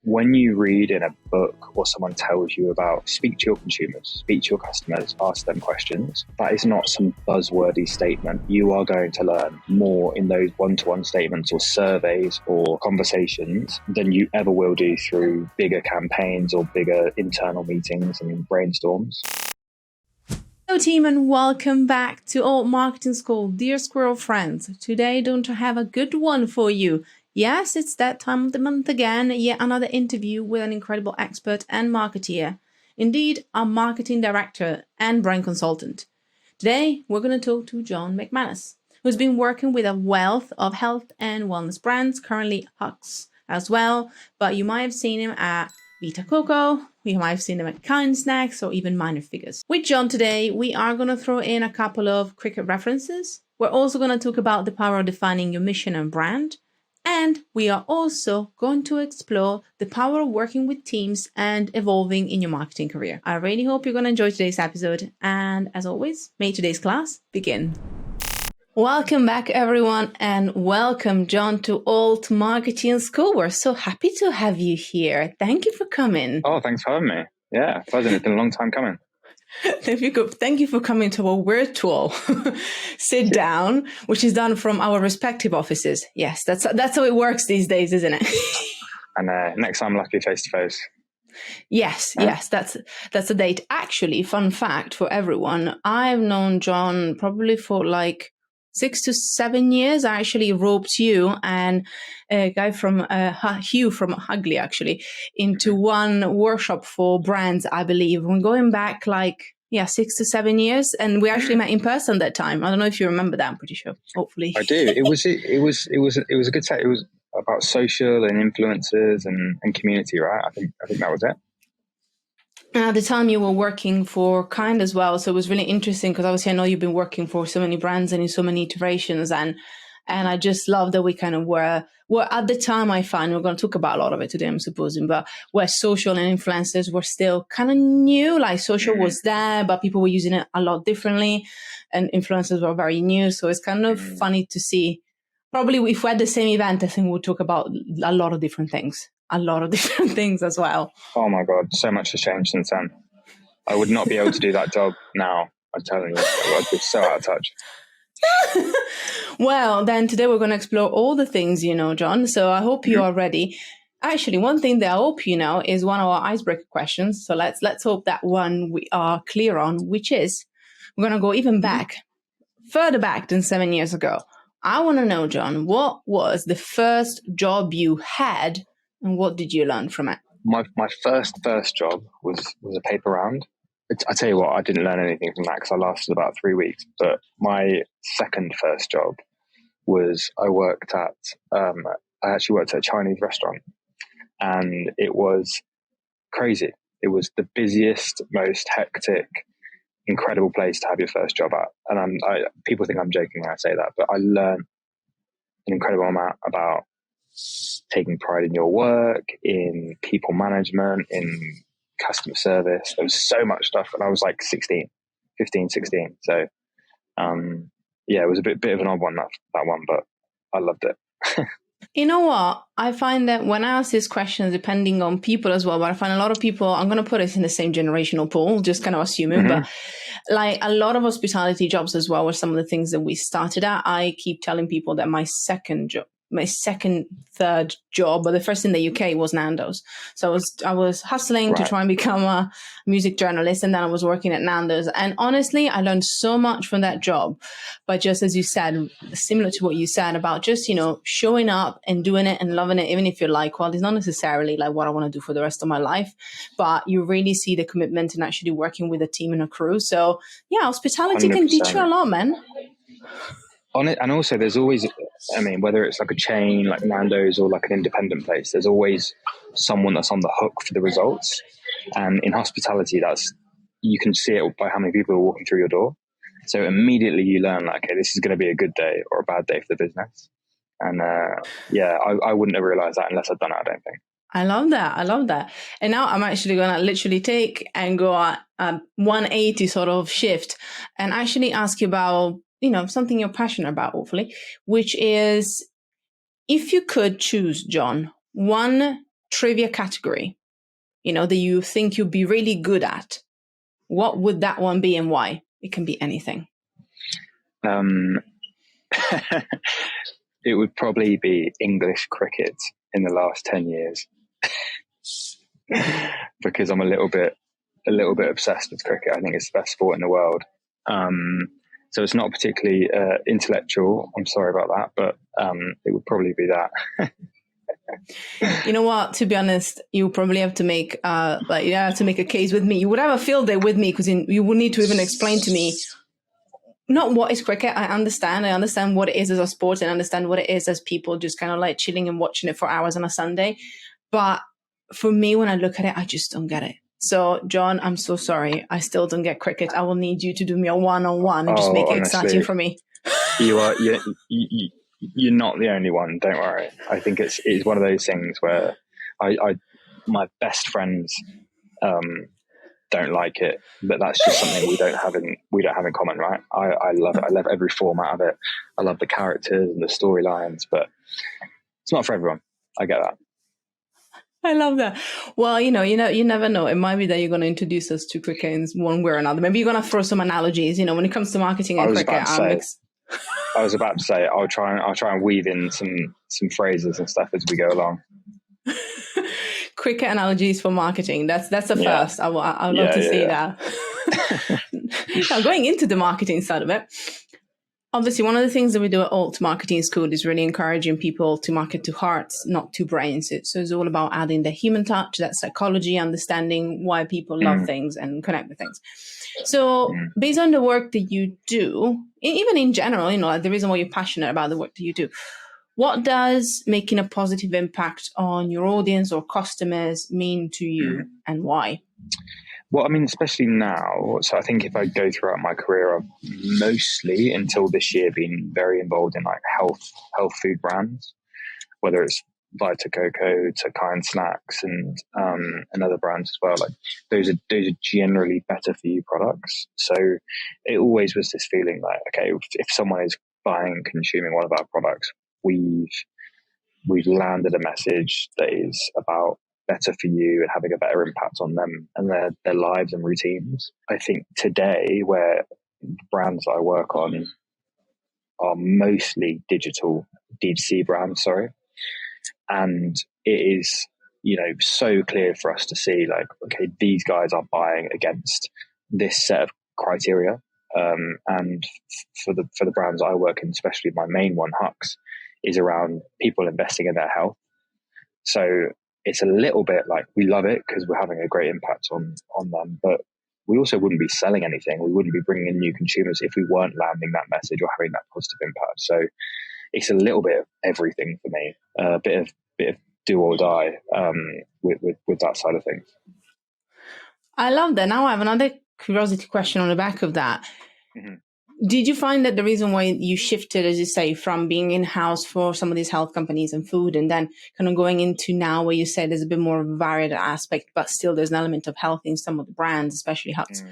when you read in a book or someone tells you about speak to your consumers, speak to your customers, ask them questions, that is not some buzzwordy statement. You are going to learn more in those one-to-one statements or surveys or conversations than you ever will do through bigger campaigns or bigger internal meetings and brainstorms. Hello team, and welcome back to Old Marketing School. Dear squirrel friends, today don't I have a good one for you. Yes, it's that time of the month again, yet another interview with an incredible expert and marketeer. Indeed, a marketing director and brand consultant. Today, we're going to talk to John McManus, who's been working with a wealth of health and wellness brands, currently Hux as well, but you might have seen him at Vita Coco, we might have seen them at Kind Snacks, or even Minor Figures. With John today, we are going to throw in a couple of cricket references. We're also going to talk about the power of defining your mission and brand. And we are also going to explore the power of working with teams and evolving in your marketing career. I really hope you're going to enjoy today's episode. And as always, may today's class begin. Welcome back, everyone, and welcome, John, to Old Marketing School. We're so happy to have you here. Thank you for coming. Oh, thanks for having me. Yeah, pleasant. It's been a long time coming. Thank you for coming to our virtual sit down, which is done from our respective offices. Yes, that's how it works these days, isn't it? And next time, lucky face to face. Yes, that's a date. Actually, fun fact for everyone, I've known John probably for like 6 to 7 years. I actually roped you and a guy from Hugh from Ugly actually into one workshop for brands, I believe. We're going back 6 to 7 years, and we actually met in person that time. I don't know if you remember that. I'm pretty sure. Hopefully, I do. It was a good set. It was about social and influencers and community, right? I think that was it. At the time you were working for Kind as well, so it was really interesting because obviously I know you've been working for so many brands and in so many iterations, and I just love that we kind of were at the time. I find we're going to talk about a lot of it today, I'm supposing, but where social and influencers were still kind of new. Like social was there, but people were using it a lot differently, and influencers were very new. So it's kind of funny to see. Probably if we had the same event, I think we'll talk about a lot of different things. As well. Oh my God, so much has changed since then. I would not be able to do that job now. I'm telling you, I'd be so out of touch. Well, then today we're going to explore all the things you know, John. So I hope you are ready. Actually, one thing that I hope you know is one of our icebreaker questions. So let's hope that one we are clear on, which is we're going to go even further back than 7 years ago. I want to know, John, what was the first job you had? And what did you learn from it? My first job was a paper round. I tell you what, I didn't learn anything from that because I lasted about 3 weeks. But my first job was I actually worked at a Chinese restaurant, and it was crazy. It was the busiest, most hectic, incredible place to have your first job at. And people think I'm joking when I say that, but I learned an incredible amount about taking pride in your work, in people management, in customer service. There was so much stuff, and I was like 15, 16. So, it was a bit of an odd one, that one, but I loved it. You know what? I find that when I ask these questions, depending on people as well, but I find a lot of people, I'm going to put it in the same generational pool, just kind of assuming, but like a lot of hospitality jobs as well were some of the things that we started at. I keep telling people that my third job, but the first in the UK was Nando's. So I was hustling to try and become a music journalist, and then I was working at Nando's. And honestly, I learned so much from that job. But just as you said, similar to what you said about just, showing up and doing it and loving it, even if you're like, well, it's not necessarily like what I want to do for the rest of my life, but you really see the commitment in actually working with a team and a crew. So yeah, hospitality 100%. Can teach you a lot, man. On it, and also there's always, whether it's like a chain like Nando's or like an independent place, there's always someone that's on the hook for the results. And in hospitality, you can see it by how many people are walking through your door. So immediately you learn like, okay, this is going to be a good day or a bad day for the business. And I wouldn't have realized that unless I'd done it, I don't think. I love that. And now I'm actually going to literally take and go a 180 sort of shift and actually ask you about, something you're passionate about, hopefully, which is if you could choose, John, one trivia category, that you think you'd be really good at, what would that one be and why? It can be anything. It would probably be English cricket in the last 10 years because I'm a little bit obsessed with cricket. I think it's the best sport in the world. So it's not particularly intellectual. I'm sorry about that, but it would probably be that. You know what? To be honest, you probably have to make a case with me. You would have a field day with me because you would need to even explain to me not what is cricket. I understand what it is as a sport and understand what it is as people just kind of like chilling and watching it for hours on a Sunday. But for me, when I look at it, I just don't get it. So, John, I'm so sorry. I still don't get cricket. I will need you to do me a one-on-one and just make it exciting for me. You're not the only one. Don't worry. I think it's one of those things where my best friends don't like it, but that's just something we don't have in common, right? I love it. I love every format of it. I love the characters and the storylines, but it's not for everyone. I get that. I love that. Well, you never know. It might be that you're going to introduce us to cricket in one way or another. Maybe you're going to throw some analogies. When it comes to marketing and cricket. I was about to say I'll try and weave in some phrases and stuff as we go along. Cricket analogies for marketing. That's a first. I'd love to see that. Now, going into the marketing side of it. Obviously, one of the things that we do at Alt Marketing School is really encouraging people to market to hearts, not to brains. So it's all about adding the human touch, that psychology, understanding why people love things and connect with things. So based on the work that you do, even in general, like the reason why you're passionate about the work that you do, what does making a positive impact on your audience or customers mean to you and why? Well, I mean, especially now. So I think if I go throughout my career, I've mostly until this year been very involved in like health food brands, whether it's Vita Coco to Kind Snacks and other brands as well. Like those are generally better for you products. So it always was this feeling like, okay, if someone is buying and consuming one of our products, we've landed a message that is about better for you and having a better impact on them and their lives and routines. I think today, where brands I work on are mostly digital D2C brands, and it is, so clear for us to see like, okay, these guys are buying against this set of criteria. And for the brands I work in, especially my main one, Hux, is around people investing in their health. So it's a little bit like we love it because we're having a great impact on them, but we also wouldn't be selling anything. We wouldn't be bringing in new consumers if we weren't landing that message or having that positive impact. So it's a little bit of everything for me, a bit of do or die with that side of things. I love that. Now I have another curiosity question on the back of that. Mm-hmm. Did you find that the reason why you shifted, as you say, from being in-house for some of these health companies and food and then kind of going into now where you say there's a bit more varied aspect, but still there's an element of health in some of the brands, especially Hux.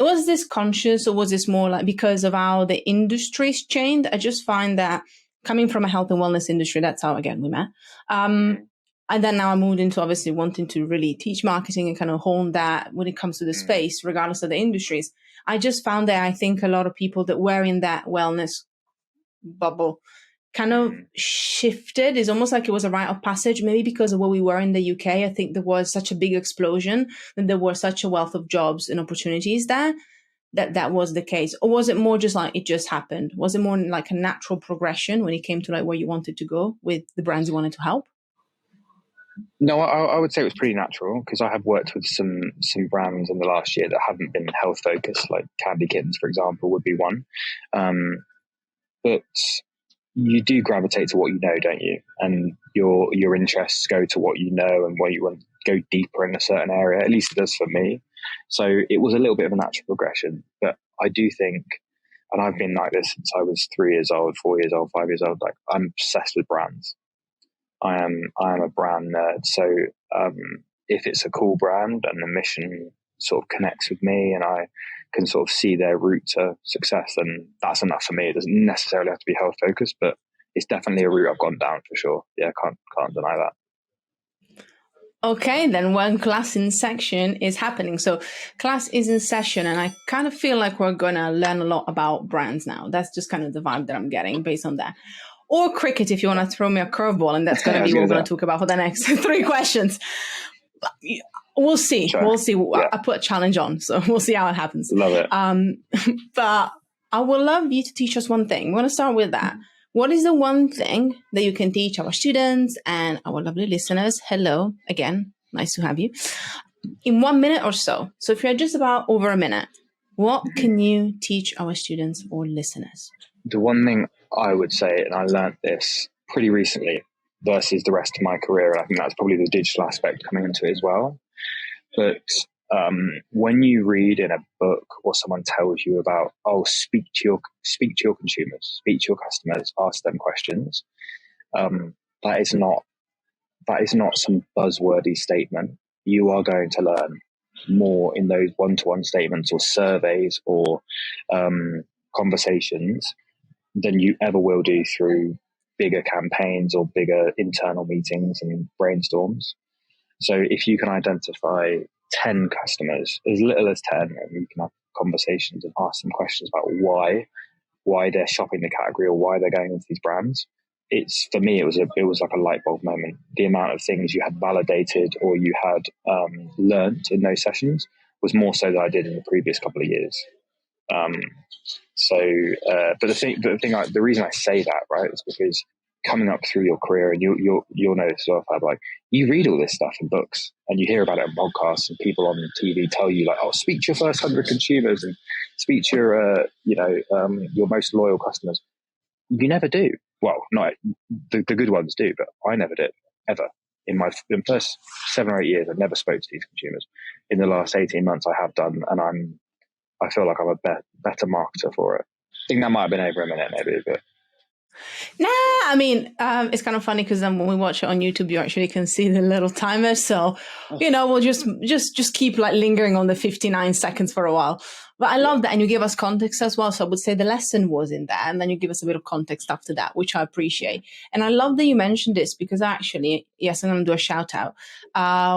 Was this conscious or was this more like because of how the industry's changed? I just find that coming from a health and wellness industry, that's how, again, we met. And then now I moved into obviously wanting to really teach marketing and kind of hone that when it comes to the space, regardless of the industries. I just found that I think a lot of people that were in that wellness bubble kind of shifted. It's almost like it was a rite of passage, maybe because of where we were in the UK. I think there was such a big explosion and there was such a wealth of jobs and opportunities there that was the case. Or was it more just like it just happened? Was it more like a natural progression when it came to like where you wanted to go with the brands you wanted to help? No, I would say it was pretty natural because I have worked with some brands in the last year that haven't been health focused, like Candy Kittens, for example, would be one. But you do gravitate to what you know, don't you? And your interests go to what you know and where you want to go deeper in a certain area. At least it does for me. So it was a little bit of a natural progression. But I do think, and I've been like this since I was 3 years old, 4 years old, 5 years old. Like I'm obsessed with brands. I am a brand nerd. So if it's a cool brand and the mission sort of connects with me and I can sort of see their route to success, then that's enough for me. It doesn't necessarily have to be health focused, but it's definitely a route I've gone down for sure. Yeah, can't deny that. Okay, then when class in section is happening. So class is in session, and I kind of feel like we're going to learn a lot about brands now. That's just kind of the vibe that I'm getting based on that. Or cricket, if you want to throw me a curveball, and that's going to be what we're going to talk about for the next 3 questions. We'll see. Sure. We'll see. Yeah. I put a challenge on, so we'll see how it happens. Love it. But I would love you to teach us one thing. We're going to start with that. What is the one thing that you can teach our students and our lovely listeners? Hello again. Nice to have you. In 1 minute or so. So if you're just about over a minute, what can you teach our students or listeners? The one thing I would say, and I learned this pretty recently versus the rest of my career, and I think that's probably the digital aspect coming into it as well. But when you read in a book or someone tells you about, speak to your consumers, speak to your customers, ask them questions, that is not some buzzwordy statement. You are going to learn more in those one-to-one statements or surveys or conversations than you ever will do through bigger campaigns or bigger internal meetings and brainstorms. So if you can identify 10 customers, as little as 10, and you can have conversations and ask them questions about why they're shopping the category or why they're going into these brands. For me, it was like a light bulb moment. The amount of things you had validated or you had learned in those sessions was more so than I did in the previous couple of years. But the reason I say that, right, is because coming up through your career, and you'll know this as well, Fab, like you read all this stuff in books and you hear about it on podcasts and people on TV tell you like, speak to your first 100 consumers and speak to your most loyal customers. You never do. Well, not the good ones do, but I never did ever. In my first 7 or 8 years, I never spoke to these consumers. In the last 18 months, I have done, and I feel like I'm a better marketer for it. I think that might have been over a minute, maybe, but. Nah, I mean, it's kind of funny because when we watch it on YouTube, you actually can see the little timer. So, we'll just keep like lingering on the 59 seconds for a while. But I love that. And you give us context as well. So I would say the lesson was in that. And then you give us a bit of context after that, which I appreciate. And I love that you mentioned this because actually, yes, I'm going to do a shout out.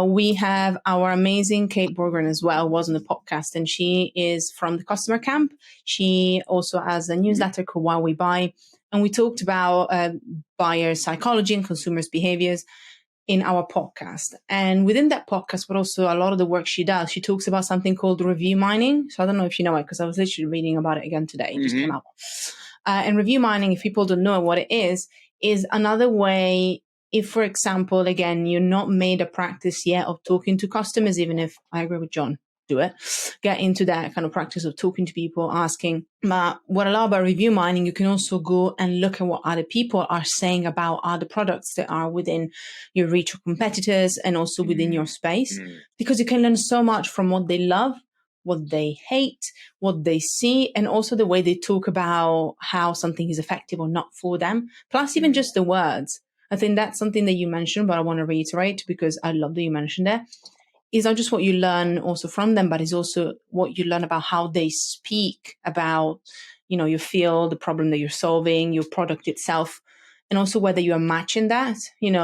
We have our amazing Kate Borgren as well, was on the podcast. And she is from the customer camp. She also has a newsletter called Why We Buy. And we talked about buyer psychology and consumers' behaviors in our podcast. And within that podcast, but also a lot of the work she does, she talks about something called review mining. So I don't know if you know it, because I was literally reading about it again today. It just came out. And review mining, if people don't know what it is another way, if, for example, again, you're not made a practice yet of talking to customers, even if I agree with John, do it, get into that kind of practice of talking to people, asking. But what I love about review mining, you can also go and look at what other people are saying about other products that are within your reach of competitors and also within your space, because you can learn so much from what they love, what they hate, what they see, and also the way they talk about how something is effective or not for them, plus even just the words. I think that's something that you mentioned, but I want to reiterate because I love that you mentioned it. Is not just what you learn also from them, but it's also what you learn about how they speak about, your field, the problem that you're solving, your product itself, and also whether you are matching that.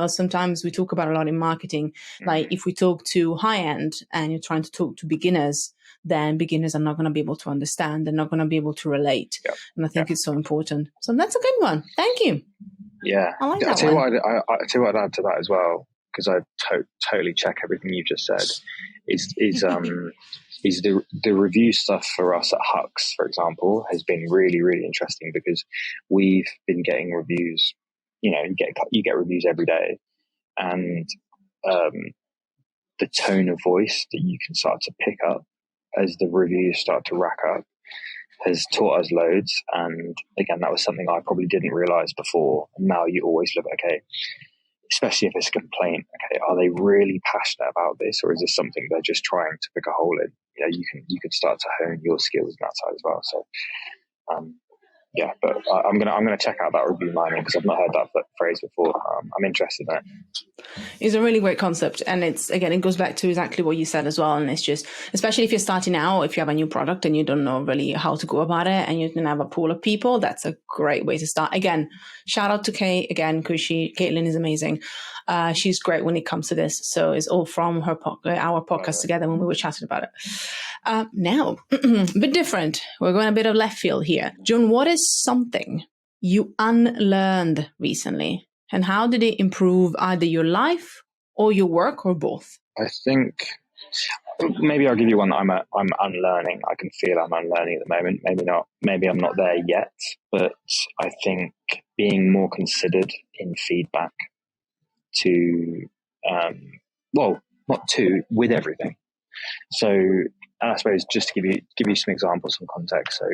Sometimes we talk about a lot in marketing, like if we talk to high end and you're trying to talk to beginners, then beginners are not going to be able to understand. They're not going to be able to relate. Yeah. And I think it's so important. So that's a good one. Thank you. Yeah. I like that I'll tell you what I'd add to that as well, because I totally check everything you just said, is the review stuff for us at Hux, for example, has been really, really interesting because we've been getting reviews. You get reviews every day, and the tone of voice that you can start to pick up as the reviews start to rack up has taught us loads. And again, that was something I probably didn't realize before. And now you always look, okay, especially if it's a complaint, okay, are they really passionate about this, or is this something they're just trying to pick a hole in? You can start to hone your skills on that side as well. So yeah, but I'm gonna check out that review mining because I've not heard that phrase before. I'm interested in it. It's a really great concept, and it goes back to exactly what you said as well. And it's just, especially if you're starting out, if you have a new product and you don't know really how to go about it, and you can have a pool of people, that's a great way to start. Again, shout out to Kate again, because Caitlin is amazing. She's great when it comes to this. So it's all from our podcast together when we were chatting about it. Now, a bit different. We're going a bit of left field here. John, what is something you unlearned recently? And how did it improve either your life or your work or both? I think maybe I'll give you one that I'm unlearning. I can feel I'm unlearning at the moment. Maybe not. Maybe I'm not there yet. But I think being more considered in feedback with everything. So, and I suppose just to give you some examples, some context. So,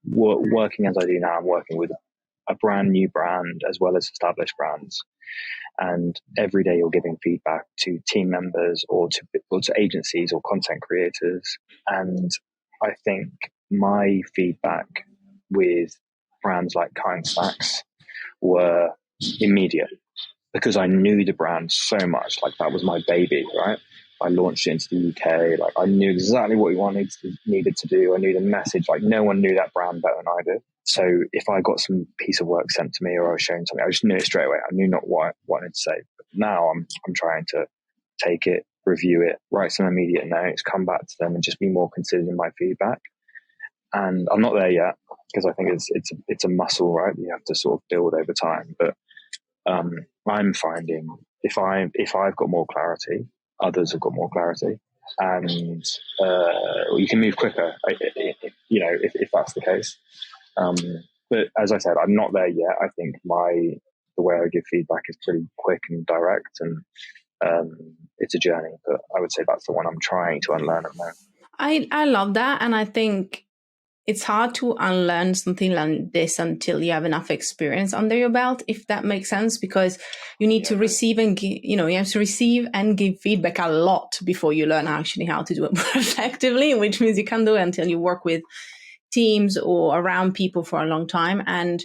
working as I do now, I'm working with a brand new brand as well as established brands. And every day you're giving feedback to team members or to agencies or content creators. And I think my feedback with brands like Kind Snacks were immediate because I knew the brand so much. Like, that was my baby, right? I launched it into the UK. Like, I knew exactly what we needed to do. I knew the message. Like, no one knew that brand better than I did. So if I got some piece of work sent to me or I was shown something, I just knew it straight away. I knew not what I wanted to say. But now I'm trying to take it, review it, write some immediate notes, come back to them and just be more considered in my feedback. And I'm not there yet because I think it's a muscle, right? You have to sort of build over time. But I'm finding if I've got more clarity, others have got more clarity, and you can move quicker. If that's the case. But as I said, I'm not there yet. I think the way I give feedback is pretty quick and direct, and it's a journey. But I would say that's the one I'm trying to unlearn at the moment. I love that, and I think it's hard to unlearn something like this until you have enough experience under your belt, if that makes sense, because you need to receive and give, you have to receive and give feedback a lot before you learn actually how to do it more effectively, which means you can't do it until you work with teams or around people for a long time. And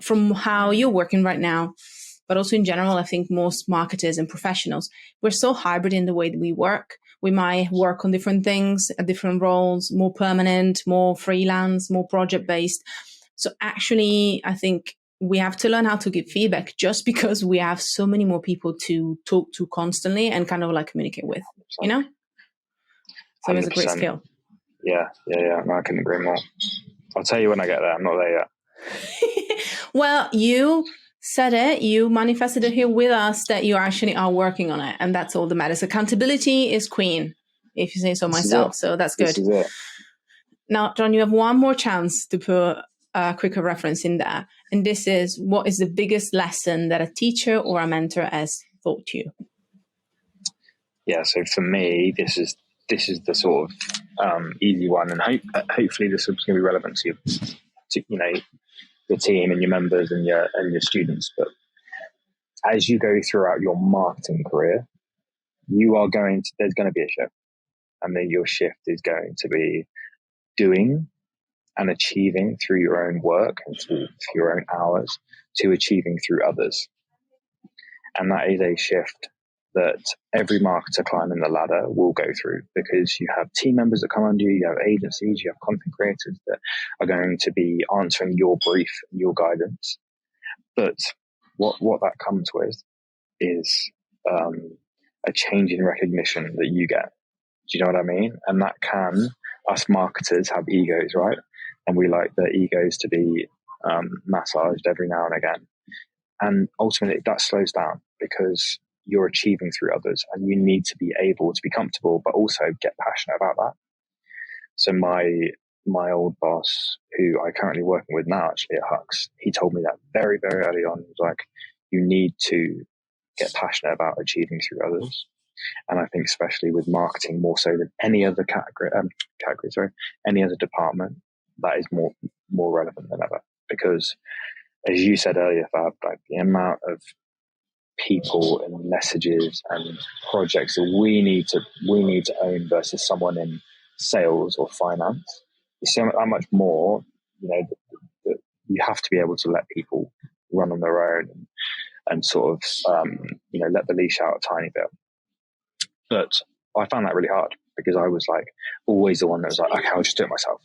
from how you're working right now, but also in general, I think most marketers and professionals, we're so hybrid in the way that we work. We might work on different things, different roles, more permanent, more freelance, more project-based. So actually, I think we have to learn how to give feedback just because we have so many more people to talk to constantly and kind of like communicate with, So 100%. It's a great skill. Yeah. No, I couldn't agree more. I'll tell you when I get there. I'm not there yet. Well, you said it, you manifested it here with us that you actually are working on it. And that's all that matters. Accountability is queen, if you say so myself. So that's good. This is it. Now, John, you have one more chance to put a quicker reference in there. And this is, what is the biggest lesson that a teacher or a mentor has taught you? Yeah, so for me, this is the sort of easy one. And hopefully this is going to be relevant to your team and your members and your students. But as you go throughout your marketing career, there's going to be a shift, and then your shift is going to be doing and achieving through your own work and through your own hours to achieving through others. And that is a shift that every marketer climbing the ladder will go through, because you have team members that come under you, you have agencies, you have content creators that are going to be answering your brief, your guidance. But what that comes with is a change in recognition that you get. Do you know what I mean? And that us marketers have egos, right? And we like the egos to be massaged every now and again. And ultimately that slows down because you're achieving through others, and you need to be able to be comfortable, but also get passionate about that. So my old boss, who I'm currently working with now actually at Hux, he told me that very, very early on. He was like, you need to get passionate about achieving through others. And I think especially with marketing, more so than any other any other department, that is more relevant than ever. Because as you said earlier, Fab, like the amount of people and messages and projects that we need to own versus someone in sales or finance, you see how much more, the you have to be able to let people run on their own and sort of, let the leash out a tiny bit. But I found that really hard because I was like always the one that was like, okay, I'll just do it myself.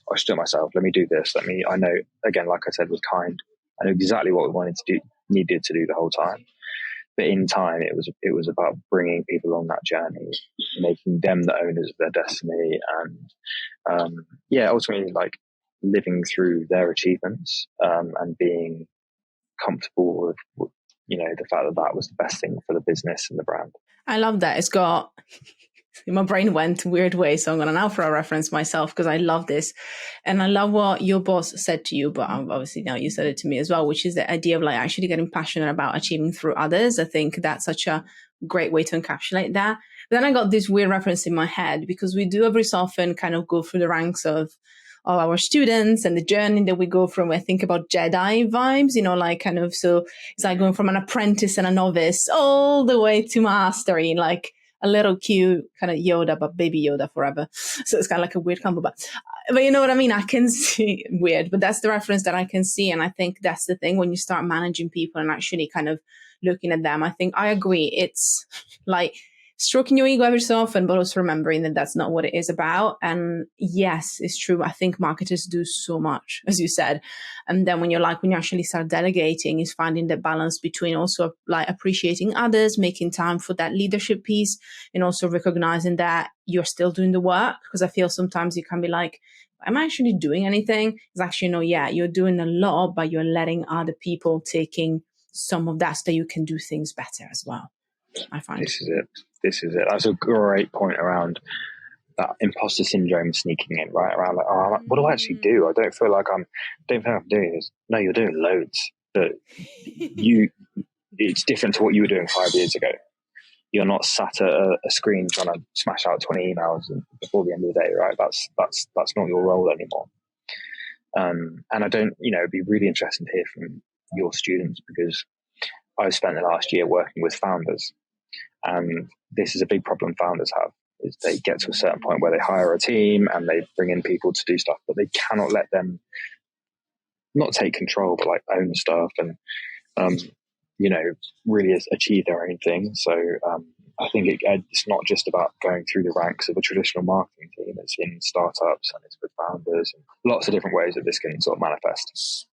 Let me do this. I know, again, like I said, with Kind, I know exactly what we needed to do the whole time. But in time, it was about bringing people on that journey, making them the owners of their destiny, and ultimately like living through their achievements and being comfortable with the fact that was the best thing for the business and the brand. I love that. It's got my brain went weird way, so I'm going to now for a reference myself because I love this, and I love what your boss said to you, but obviously now you said it to me as well, which is the idea of like actually getting passionate about achieving through others. I think that's such a great way to encapsulate that. But then I got this weird reference in my head because we do every so often kind of go through the ranks of our students and the journey that we go from. I think about Jedi vibes, so it's like going from an apprentice and a novice all the way to mastery, like a little cute kind of Yoda, but baby Yoda forever. So it's kind of like a weird combo, but you know what I mean? I can see weird, but that's the reference that I can see. And I think that's the thing when you start managing people and actually kind of looking at them. I think I agree. It's like stroking your ego every so often, but also remembering that that's not what it is about. And yes, it's true. I think marketers do so much, as you said. And then when you actually start delegating, is finding the balance between also like appreciating others, making time for that leadership piece, and also recognizing that you're still doing the work. Because I feel sometimes you can be like, am I actually doing anything? It's actually, no, yeah, you're doing a lot, but you're letting other people taking some of that so that you can do things better as well. I find this is it. That's a great point around that imposter syndrome sneaking in, right? Around like, what do I actually do? I don't feel like I'm doing this. No, you're doing loads, but it's different to what you were doing 5 years ago. You're not sat at a screen trying to smash out 20 emails before the end of the day, right? That's not your role anymore. And I don't, it'd be really interesting to hear from your students because I've spent the last year working with founders, and this is a big problem founders have, is they get to a certain point where they hire a team and they bring in people to do stuff, but they cannot let them not take control, but like own stuff and, really achieve their own thing. So I think it's not just about going through the ranks of a traditional marketing team. It's in startups and it's with founders and lots of different ways that this can sort of manifest.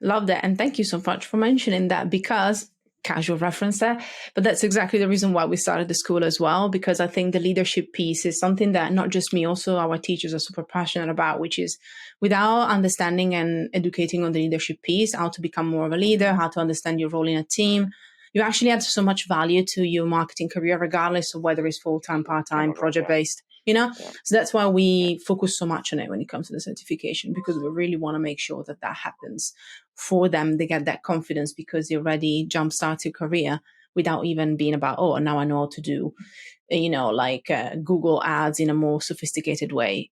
Love that. And thank you so much for mentioning that, because casual reference there, but that's exactly the reason why we started the school as well, because I think the leadership piece is something that not just me, also our teachers are super passionate about, which is without understanding and educating on the leadership piece, how to become more of a leader, how to understand your role in a team. You actually add so much value to your marketing career, regardless of whether it's full-time, part-time, project-based, So that's why we focus so much on it when it comes to the certification, because we really want to make sure that happens for them. They get that confidence because they already jumpstart your career without even being about, oh, now I know how to do, Google ads in a more sophisticated way.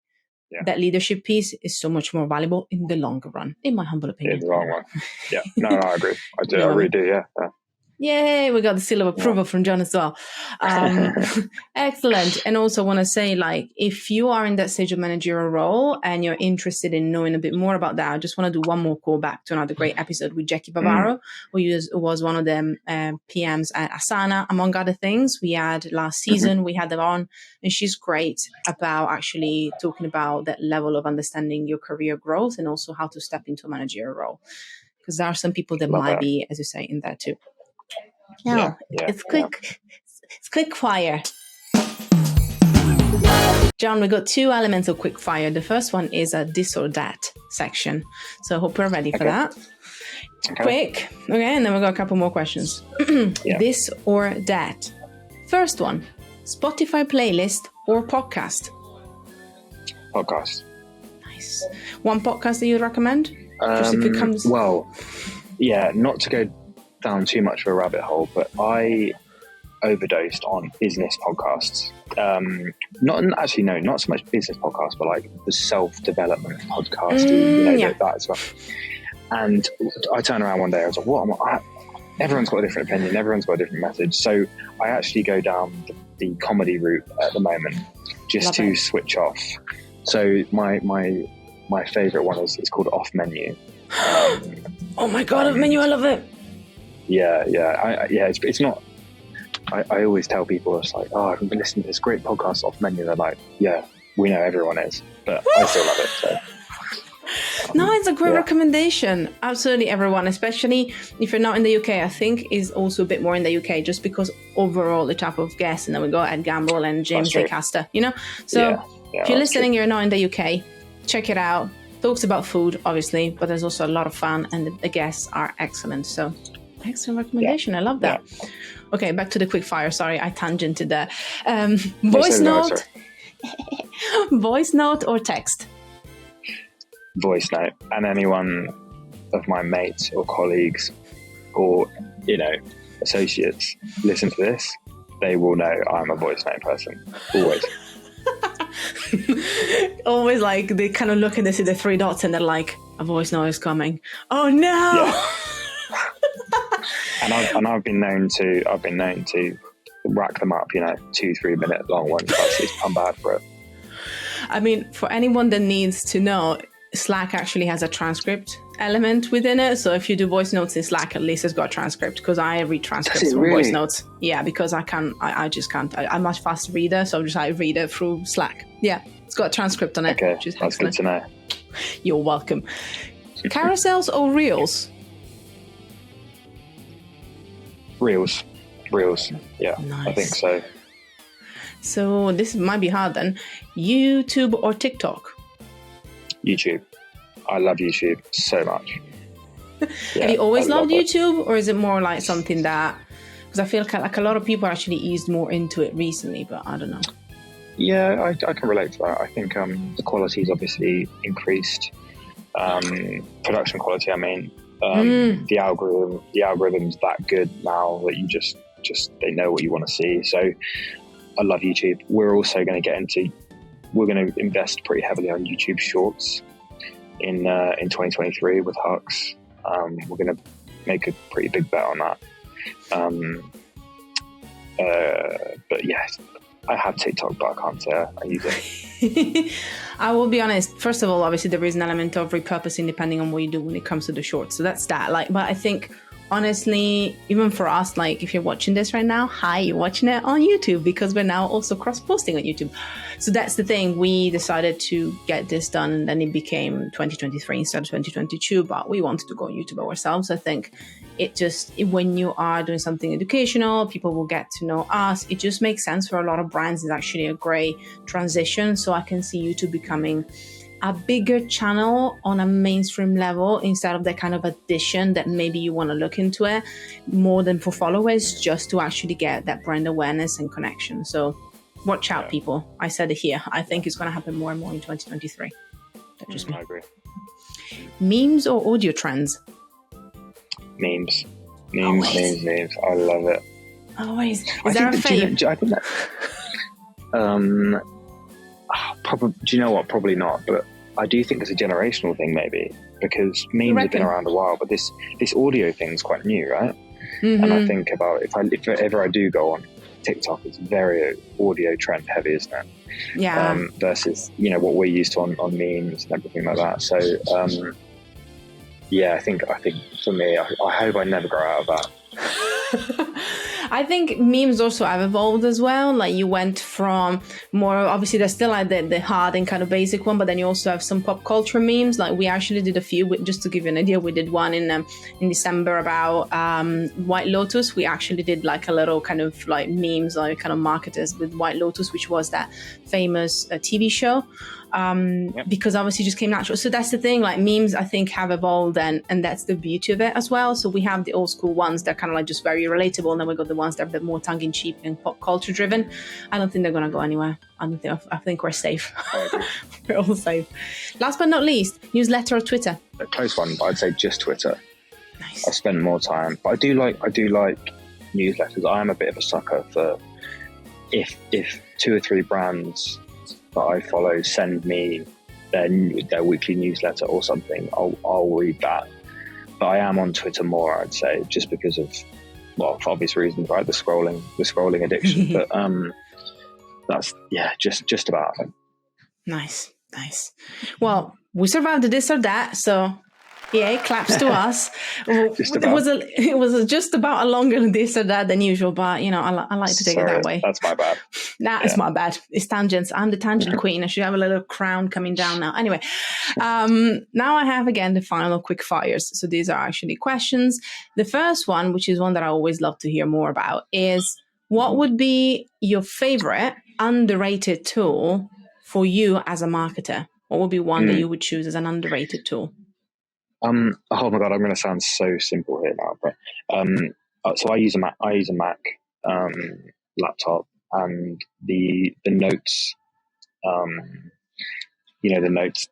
Yeah. That leadership piece is so much more valuable in the longer run, in my humble opinion. In the long run. Yeah. No, I agree. I do. I really do. Yeah. Yay, we got the seal of approval from John as well. Excellent. And also want to say, if you are in that stage of managerial role and you're interested in knowing a bit more about that, I just want to do one more call back to another great episode with Jackie Bavaro, who was one of the PMs at Asana, among other things. We had last season, we had her on, and she's great about actually talking about that level of understanding your career growth and also how to step into a managerial role. Because there are some people that might be, as you say, in there too. Now, it's Quickfire. John, we got two elements of Quickfire. The first one is a this or that section. So I hope we're ready for that. Okay. Quick. Okay, and then we got a couple more questions. This or that. First one, Spotify playlist or podcast? Podcast. Nice. One podcast that you recommend? Just if it comes... Well, not to go down too much of a rabbit hole, but I overdosed on business podcasts. Not so much business podcasts, but like the self-development podcast, that as well. And I turned around one day, I was like, everyone's got a different opinion, everyone's got a different message. So I actually go down the comedy route at the moment, just to switch off. So my favorite one is called Off Menu. Oh my God, Menu, I love it. Yeah. It's not. I always tell people, it's like, oh, I've been listening to this great podcast off Menu. They're like, yeah, we know everyone is, but I still love it. So. No, it's a great recommendation. Absolutely, everyone, especially if you're not in the UK. I think is also a bit more in the UK, just because overall the type of guests, and then we got Ed Gamble and James Acaster, you know. So if you're listening, you're not in the UK, check it out. Talks about food, obviously, but there's also a lot of fun, and the guests are excellent. So, excellent recommendation. I love that. Yeah. Okay, back to the quickfire. Sorry, I tangented there. Voice note, voice note or text? Voice note. And anyone of my mates or colleagues or, associates listen to this, they will know I'm a voice note person. Always. Always, like, they kind of look and they see the three dots and they're like, a voice note is coming. Oh no! Yeah. and I've been known to rack them up, 2-3 minute long ones. I'm bad for it. I mean, for anyone that needs to know, Slack actually has a transcript element within it. So if you do voice notes in Slack, at least it's got a transcript, because I read transcripts from voice notes. Yeah, because I just can't. I'm a much faster reader, so I read it through Slack. Yeah, it's got a transcript on it. Okay, that's good to know. You're welcome. Carousels or reels? Reels. Yeah, nice. I think so. So this might be hard then. YouTube or TikTok? YouTube. I love YouTube so much. Yeah, have you always loved YouTube, or is it more like something that, because I feel like a lot of people actually eased more into it recently, but I don't know. Yeah, I can relate to that. I think the quality's obviously increased. Production quality, I mean. The algorithm's that good now that you just they know what you want to see. So I love YouTube. We're also going to invest pretty heavily on YouTube Shorts in 2023 with Hux. We're going to make a pretty big bet on that. But yeah, I have TikTok, but I can't say I use it. I will be honest. First of all, obviously there is an element of repurposing depending on what you do when it comes to the shorts. So that's that. But I think honestly, even for us, if you're watching this right now, you're watching it on YouTube, because we're now also cross-posting on YouTube. So that's the thing. We decided to get this done, and then it became 2023 instead of 2022, but we wanted to go on YouTube ourselves. I think when you are doing something educational, people will get to know us. It just makes sense for a lot of brands. It's actually a great transition. So I can see YouTube becoming a bigger channel on a mainstream level, instead of the kind of addition that maybe you want to look into it more than for followers, just to actually get that brand awareness and connection. So watch out, people. I said it here. I think it's going to happen more and more in 2023. That's just me. I agree. Memes or audio trends? Memes. I love it. Always. Is there a fave? I think that. Probably. Do you know what? Probably not. But I do think it's a generational thing, maybe, because memes have been around a while. But this audio thing is quite new, right? Mm-hmm. And I think about if ever I do go on TikTok, it's very audio trend heavy, isn't it? Yeah. Versus what we're used to on memes and everything like that. So yeah, I think for me, I hope I never grow out of that. I think memes also have evolved as well. You went from more, obviously there's still the hard and kind of basic one, but then you also have some pop culture memes. We actually did a few, just to give you an idea. We did one in December about White Lotus. We actually did a little kind of memes, kind of marketers with White Lotus, which was that famous TV show. Because obviously it just came natural. So that's the thing, memes I think have evolved, and that's the beauty of it as well. So we have the old school ones that are kind of just very relatable, and then we got the ones that are a bit more tongue-in-cheek and pop culture driven. I don't think they're going to go anywhere. I think we're safe. We're all safe. Last but not least, newsletter or Twitter? A close one, but I'd say just Twitter. Nice. I spend more time, but I do like newsletters. I am a bit of a sucker for if 2 or 3 brands that I follow send me their weekly newsletter or something, I'll read that. But I am on Twitter more, I'd say, just because of, for obvious reasons, right? The scrolling addiction. But that's just about it. Nice. Well, we survived the this or that, so Yeah, it claps to us. Well, Just about. it was just about a longer this or that than usual, but I like to take it Sorry, that way. that's my bad. Nah, it's my bad. It's tangents. I'm the tangent queen. I should have a little crown coming down now. Anyway, now I have again the final quick fires. So these are actually questions. The first one, which is one that I always love to hear more about, is what would be your favorite underrated tool for you as a marketer? What would be one that you would choose as an underrated tool? Oh my God, I'm going to sound so simple here now, but so I use a Mac laptop, and the notes, the notes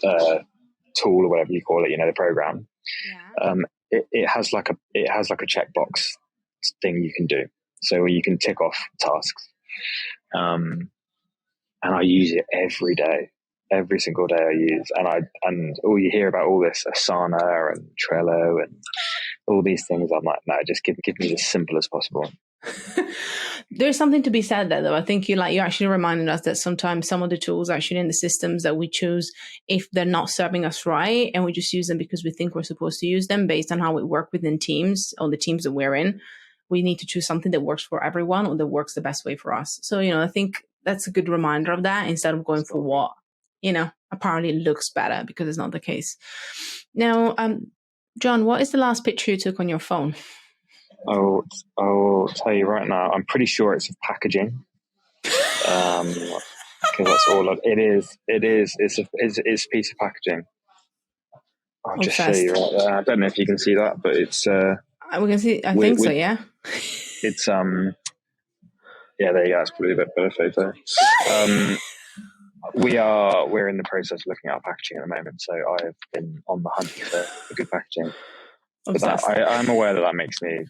tool or whatever you call it, the program. Yeah. It has like a checkbox thing you can do, so you can tick off tasks, and I use it every day. Every single day I use, and all you hear about all this Asana and Trello and all these things. I'm like, no, just give me as simple as possible. There's something to be said there, though. I think you actually reminded us that sometimes some of the tools actually in the systems that we choose, if they're not serving us right, and we just use them because we think we're supposed to use them based on how we work within teams or the teams that we're in, we need to choose something that works for everyone or that works the best way for us. So, I think that's a good reminder of that instead of going for what, apparently looks better, because it's not the case. Now, John, what is the last picture you took on your phone? I'll tell you right now. I'm pretty sure it's of packaging, because that's all it is. It is. It's a piece of packaging. I'll just show you right there. I don't know if you can see that, but it's. We can see. I think so. Yeah. It's Yeah, there you go. It's probably a bit better photo. We're in the process of looking at packaging at the moment, so I've been on the hunt for good packaging. But I'm aware that makes me,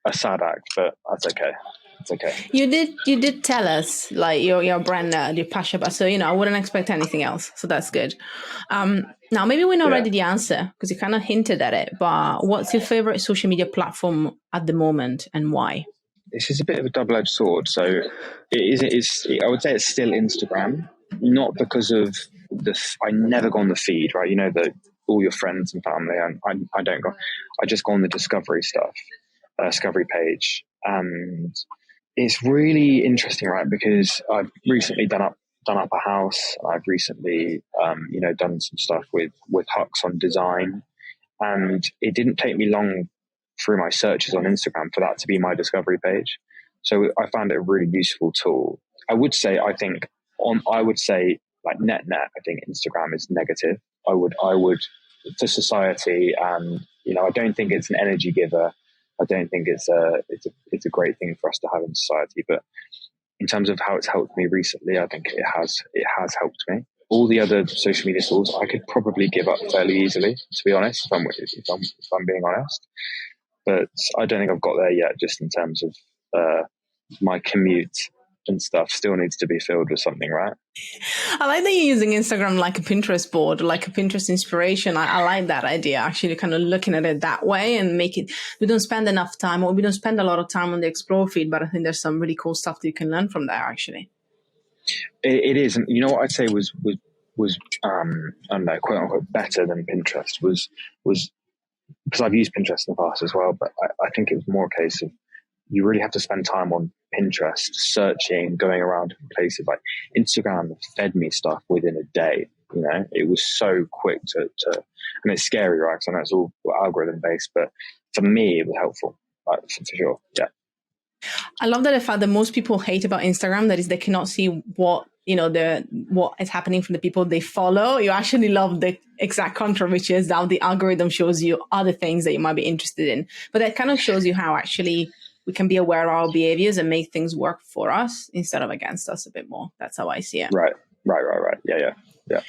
a sad act, but that's okay. It's okay. You did tell us like your brand nerd, your passion, so I wouldn't expect anything else. So that's good. Now maybe we know already the answer because you kind of hinted at it. But what's your favorite social media platform at the moment and why? This is a bit of a double-edged sword. So I would say it's still Instagram, not because of I never go on the feed, right? All your friends and family, and I don't go. I just go on the discovery stuff, discovery page, and it's really interesting, right? Because I've recently done up a house. I've recently, done some stuff with Hux on design, and it didn't take me long through my searches on Instagram for that to be my discovery page. So I found it a really useful tool. I would say like net, I think Instagram is negative. I would for society, and I don't think it's an energy giver. I don't think it's a great thing for us to have in society. But in terms of how it's helped me recently, I think it has helped me. All the other social media tools I could probably give up fairly easily, to be honest, if I'm being honest. But I don't think I've got there yet, just in terms of my commute and stuff still needs to be filled with something, right? I like that you're using Instagram like a Pinterest board, like a Pinterest inspiration. I like that idea, actually, kind of looking at it that way and we don't spend enough time, or we don't spend a lot of time on the explore feed, but I think there's some really cool stuff that you can learn from there, actually. It is. And you know what I'd say was I don't know, quote unquote better than Pinterest was because I've used Pinterest in the past as well, but I think it was more a case of you really have to spend time on Pinterest, searching, going around different places. Like Instagram fed me stuff within a day. It was so quick to and it's scary, right? Because I know it's all algorithm based, but for me, it was helpful, for sure. Yeah. I love that the fact that most people hate about Instagram, that is, they cannot see what what is happening from the people they follow. You actually love the exact contrary, which is how the algorithm shows you other things that you might be interested in. But that kind of shows you how actually we can be aware of our behaviors and make things work for us instead of against us a bit more. That's how I see it. Right. Yeah.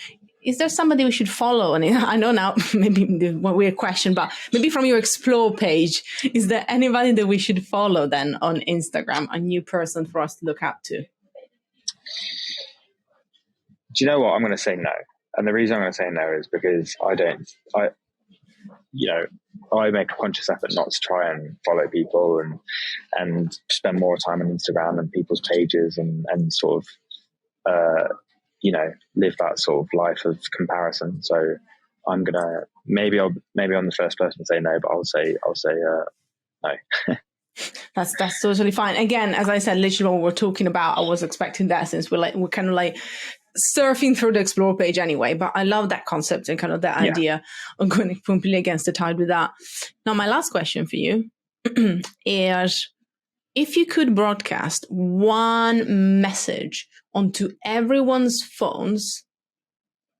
Is there somebody we should follow? And I know now, maybe a weird question, but maybe from your Explore page, is there anybody that we should follow then on Instagram, a new person for us to look up to? Do you know what? I'm going to say no. And the reason I'm going to say no is because I make a conscious effort not to try and follow people and spend more time on Instagram and people's pages and sort of, live that sort of life of comparison. So maybe I'm the first person to say no, but I'll say no. That's totally fine. Again, as I said, literally what we're talking about, I was expecting that since we're kind of like surfing through the explore page anyway. But I love that concept and kind of that idea of going completely against the tide with that. Now, my last question for you is, if you could broadcast one message onto everyone's phones,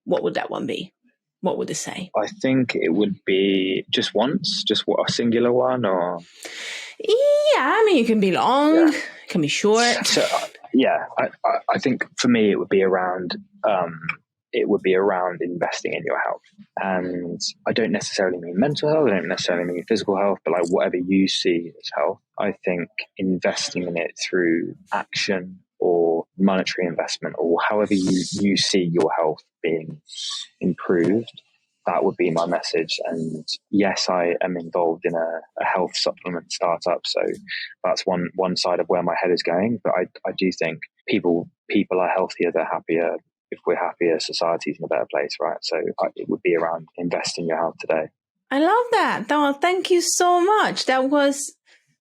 what would that one be? What would it say? I think it would be just once, a singular one, or... Yeah, I mean, it can be long, it can be short. So, I think for me, it would be around investing in your health. And I don't necessarily mean mental health, I don't necessarily mean physical health, but like whatever you see as health, I think investing in it through action or monetary investment, or however you see your health being improved, that would be my message. And yes, I am involved in a health supplement startup, so that's one side of where my head is going. But I do think people are healthier, they're happier. If we're happier, society's in a better place, right? So it would be around investing your health today. I love that. Oh, thank you so much. That was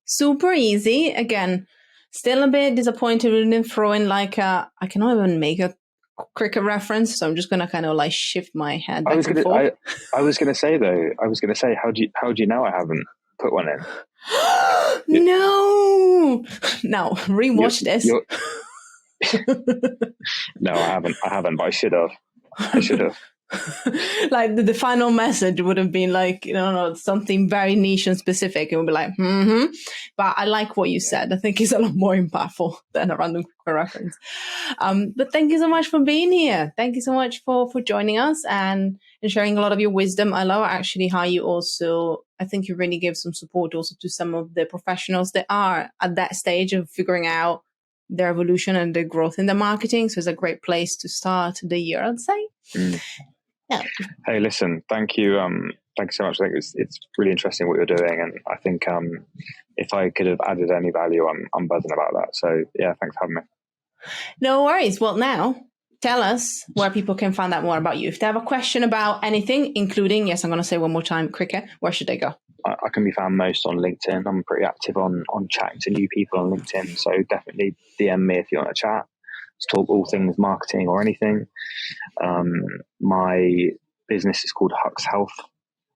super easy. Again, still a bit disappointed we didn't throw in I cannot even make a cricket reference, so I'm just gonna kind of like shift my head back and forth. I was gonna say, how do you know I haven't put one in? No, rewatch this. No, I haven't, but I should have. Like the final message would have been like, something very niche and specific. It would be like, But I like what you said. I think it's a lot more impactful than a random reference. But thank you so much for being here. Thank you so much for joining us and sharing a lot of your wisdom. I love actually how you also, I think you really give some support also to some of the professionals that are at that stage of figuring out their evolution and their growth in the marketing. So it's a great place to start the year, I'd say. Yeah. Hey, listen, thank you. Thank you so much. I think it's really interesting what you're doing. And I think if I could have added any value, I'm buzzing about that. So yeah, thanks for having me. No worries. Well, now tell us where people can find out more about you. If they have a question about anything, including, yes, I'm going to say one more time, cricket, where should they go? I can be found most on LinkedIn. I'm pretty active on chatting to new people on LinkedIn. So definitely DM me if you want to chat. Let's talk all things marketing or anything. My business is called Hux Health.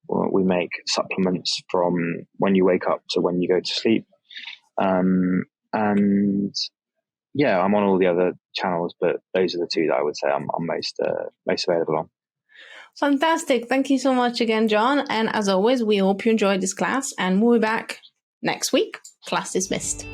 We make supplements from when you wake up to when you go to sleep. And yeah, I'm on all the other channels, but those are the two that I would say I'm most available on. Fantastic. Thank you so much again, John. And as always, we hope you enjoyed this class and we'll be back next week. Class dismissed.